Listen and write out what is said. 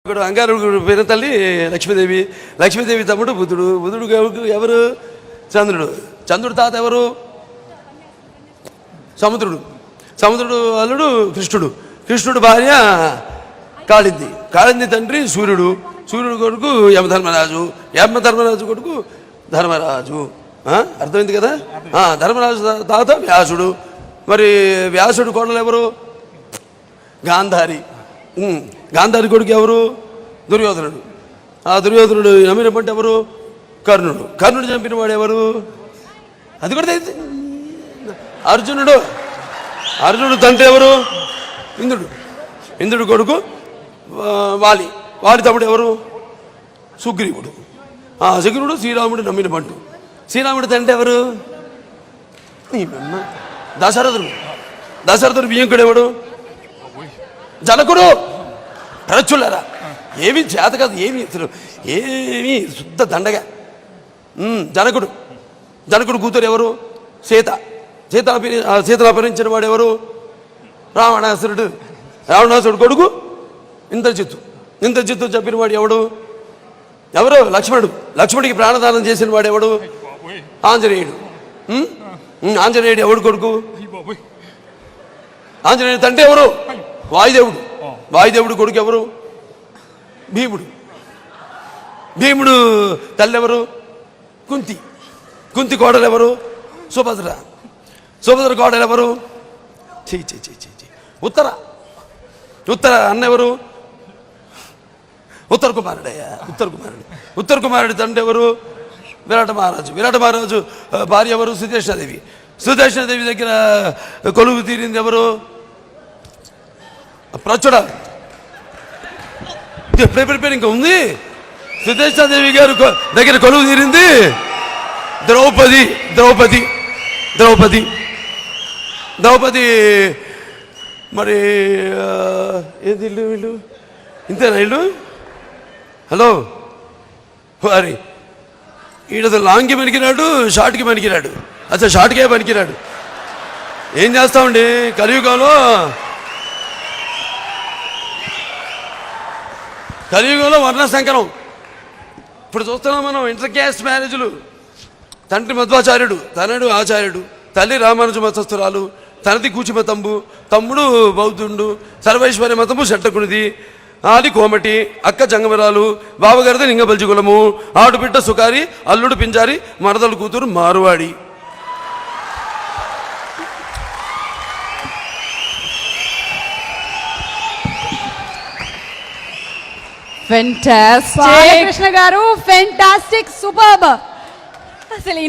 ఇక్కడ అంగారు పేరు తల్లి లక్ష్మీదేవి, లక్ష్మీదేవి తమ్ముడు బుధుడు, బుధుడు ఎవరు? చంద్రుడు, చంద్రుడు తాత ఎవరు? సముద్రుడు, సముద్రుడు అల్లుడు కృష్ణుడు, కృష్ణుడు భార్య కాళింది, కాళింది తండ్రి సూర్యుడు, సూర్యుడు కొడుకు యమధర్మరాజు, యమధర్మరాజు కొడుకు ధర్మరాజు. అర్థమైంది కదా? ధర్మరాజు తాత వ్యాసుడు, మరి వ్యాసుడు కోడలు ఎవరు? గాంధారి, గాంధారి కొడుకు ఎవరు? దుర్యోధనుడు, ఆ దుర్యోధనుడు నమ్మినప్పటి ఎవరు? కర్ణుడు, కర్ణుడు చంపిన వాడు ఎవరు? అది కూడా అర్జునుడు, అర్జునుడు తండ్రి ఎవరు? ఇంద్రుడు, ఇంద్రుడు కొడుకు వాలి, వాలి తమ్ముడు ఎవరు? సుగ్రీవుడు, సుగ్రీవుడు శ్రీరాముడు నమ్మిన పంటు, శ్రీరాముడు తండ్రి ఎవరు? దశరథుడు, దశరథుడు బియ్యంకుడు ఎవడు? జనకుడు. ప్రచులరా ఏమీ చేత కాదు, ఏమి ఏమీ శుద్ధ దండగా. జనకుడు, జనకుడు కూతురు ఎవరు? సీత, సీతను అపహరించిన వాడు ఎవరు? రావణాసురుడు, రావణాసురుడు కొడుకు ఇంద్రజిత్తు, ఇంద్రజిత్తు చెప్పిన వాడు ఎవడు? ఎవరు? లక్ష్మణుడు, లక్ష్మణుడికి ప్రాణదానం చేసిన వాడు ఎవడు? ఆంజనేయుడు, ఆంజనేయుడు ఎవడు కొడుకు? ఆంజనేయుడు తండ్రి ఎవరు? వాయుదేవుడు, వాయుదేవుడు కొడుకు ఎవరు? భీముడు, భీముడు తల్లి ఎవరు? కుంతి, కుంతి కోడలు ఎవరు? సుభద్ర, సుభద్ర కోడలు ఎవరు? ఉత్తర, ఉత్తర అన్న ఎవరు? ఉత్తర కుమారుడయ్యా, ఉత్తర కుమారుడు, ఉత్తర కుమారుడు తండ్రి ఎవరు? విరాట మహారాజు, విరాట మహారాజు భార్య ఎవరు? సుదేష్ణాదేవి, సుదేష్ణాదేవి దగ్గర కొలువు తీరింది ఎవరు? ప్రచుడ, ప్రిపేర్ ఇంకా ఉంది. సుదేష్ణాదేవి గారు దగ్గర కొలువు తీరింది ద్రౌపది, ద్రౌపది, ద్రౌపది, ద్రౌపది. మరి ఏది ఇల్లు? వీళ్ళు ఇంతేనా ఇల్లు? హలో, అరే ఈడతో లాంగ్కి పనికిరాడు, షార్ట్కి పనికిరాడు. అసలు షార్ట్కే పనికిరాడు. ఏం చేస్తామండి కలియుగంలో? కలియుగంలో వర్ణ సంకరం. ఇప్పుడు చూస్తున్నాం మనం ఇంటర్ క్యాస్ట్ మ్యారేజ్లు. తండ్రి మధ్వాచార్యుడు, తనడు ఆచార్యుడు, తల్లి రామానుజ మతస్థురాలు, తనది కూచిమతంబు, తమ్ముడు బౌద్ధుడు, సర్వైశ్వర్య మతము శట్టకునిది, ఆది కోమటి, అక్క జంగమరాలు, బావగారిది లింగబల్జికులము, ఆడుబిడ్డ సుకారి, అల్లుడు పింజారి, మరదలు కూతురు మారువాడి. ఫెంటాస్టిక్ కృష్ణ గారు, ఫెంటాస్టిక్, సూపర్బ్. అసలు